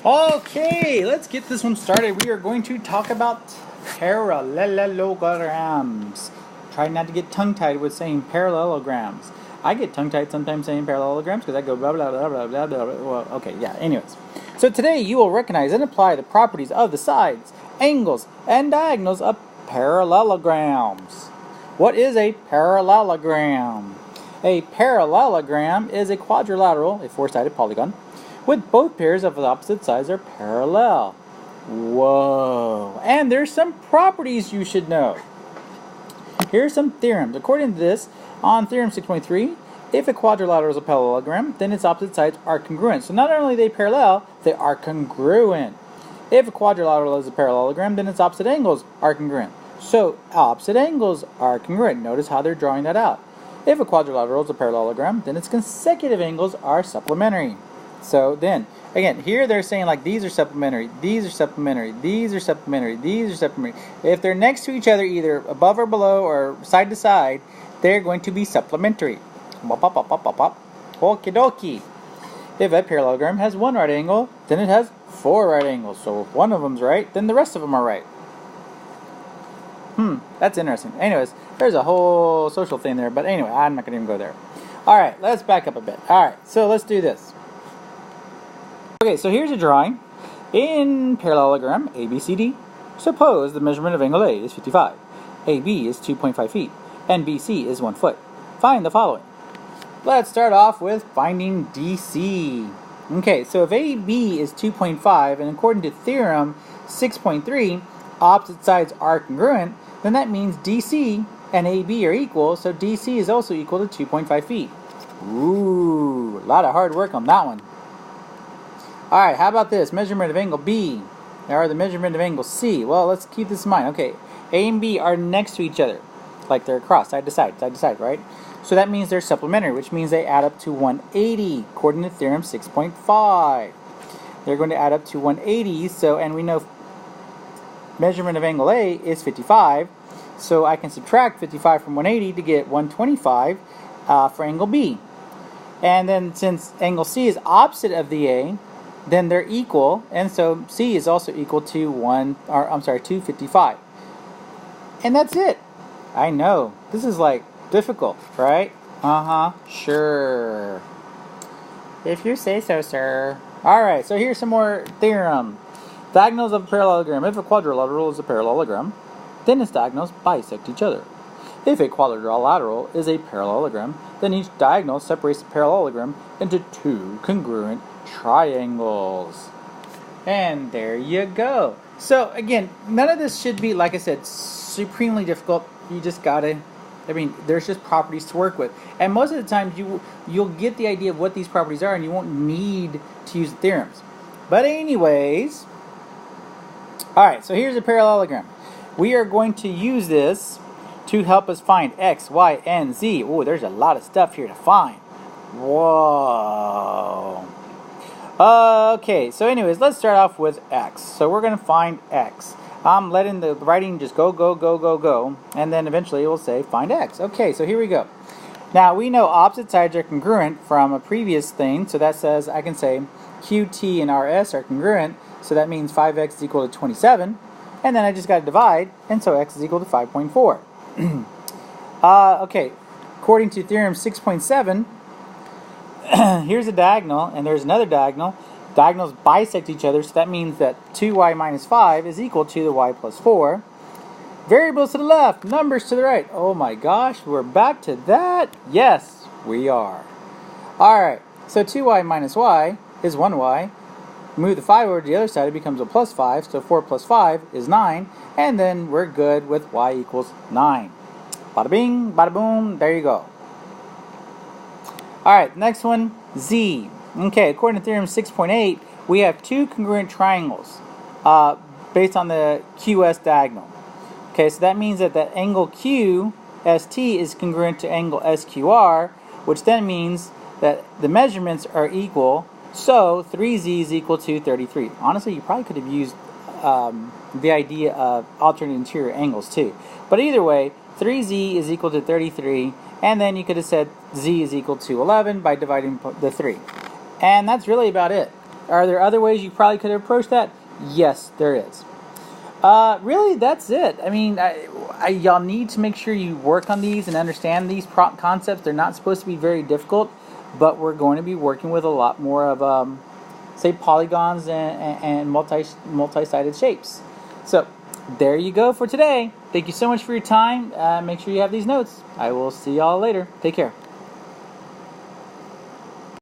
Okay, let's get this one started. We are going to talk about parallelograms. Try not to get tongue-tied with saying parallelograms. I get tongue-tied sometimes saying parallelograms because I go blah, blah, blah, blah, blah, blah. Well, okay, yeah, anyways. So today you will recognize and apply the properties of the sides, angles, and diagonals of parallelograms. What is a parallelogram? A parallelogram is a quadrilateral, a four-sided polygon, with both pairs of the opposite sides are parallel. Whoa. And there's some properties you should know. Here are some theorems. According to this, on Theorem 6.3, if a quadrilateral is a parallelogram, then its opposite sides are congruent. So not only are they parallel, they are congruent. If a quadrilateral is a parallelogram, then its opposite angles are congruent. So opposite angles are congruent. Notice how they're drawing that out. If a quadrilateral is a parallelogram, then its consecutive angles are supplementary. So then, again, here they're saying like these are supplementary, these are supplementary, these are supplementary, these are supplementary. If they're next to each other, either above or below or side to side, they're going to be supplementary. Okie dokie. If a parallelogram has one right angle, then it has four right angles. So if one of them's right, then the rest of them are right. That's interesting. Anyways, there's a whole social thing there, but anyway, I'm not going to even go there. Alright, let's back up a bit. Alright, so let's do this. Okay, so here's a drawing. In parallelogram ABCD, suppose the measurement of angle A is 55, AB is 2.5 feet, and BC is 1 foot. Find the following. Let's start off with finding DC. Okay, so if AB is 2.5, and according to Theorem 6.3, opposite sides are congruent, then that means DC and AB are equal, so DC is also equal to 2.5 feet. Ooh, a lot of hard work on that one. Alright, how about this? Measurement of angle B, or the measurement of angle C. Well, let's keep this in mind. Okay, A and B are next to each other, like they're across, side to side, right? So that means they're supplementary, which means they add up to 180, according to Theorem 6.5. They're going to add up to 180, and we know measurement of angle A is 55, so I can subtract 55 from 180 to get 125 for angle B. And then since angle C is opposite of the A, then they're equal, and so C is also equal to 255. And that's it. I know, this is like difficult, right? Sure. If you say so, sir. Alright, so here's some more theorem. Diagonals of a parallelogram. If a quadrilateral is a parallelogram, then its diagonals bisect each other. If a quadrilateral is a parallelogram, then each diagonal separates the parallelogram into two congruent triangles. And there you go. So again, none of this should be, like I said, supremely difficult. You just gotta, there's just properties to work with. And most of the time you'll get the idea of what these properties are and you won't need to use the theorems. But anyways, alright, so here's a parallelogram. We are going to use this to help us find X, Y, and Z. Oh, there's a lot of stuff here to find. Whoa. Okay, so anyways, let's start off with X. So we're going to find X. I'm letting the writing just go, and then eventually it will say find X. Okay, so here we go. Now, we know opposite sides are congruent from a previous thing, so that says I can say QT and RS are congruent, so that means 5x is equal to 27, and then I just got to divide, and so x is equal to 5.4. Okay, according to Theorem 6.7, here's a diagonal, and there's another diagonal. Diagonals bisect each other, so that means that 2y minus 5 is equal to the y plus 4. Variables to the left, numbers to the right. Oh my gosh, we're back to that? Yes, we are. Alright, so 2y minus y is 1y. Move the 5 over to the other side, it becomes a plus 5, so 4 plus 5 is 9, and then we're good with y equals 9. Bada bing, bada boom, there you go. Alright, next one, Z. Okay, according to Theorem 6.8, we have two congruent triangles based on the QS diagonal. Okay, so that means that the angle QST is congruent to angle SQR, which then means that the measurements are equal. So 3z is equal to 33. Honestly, you probably could have used the idea of alternate interior angles too. But either way, 3z is equal to 33, and then you could have said z is equal to 11 by dividing the 3. And that's really about it. Are there other ways you probably could have approached that? Yes, there is. Really, that's it. I mean, y'all need to make sure you work on these and understand these concepts. They're not supposed to be very difficult, but we're going to be working with a lot more of, say, polygons and multi-sided shapes. So, there you go for today. Thank you so much for your time. Make sure you have these notes. I will see y'all later. Take care.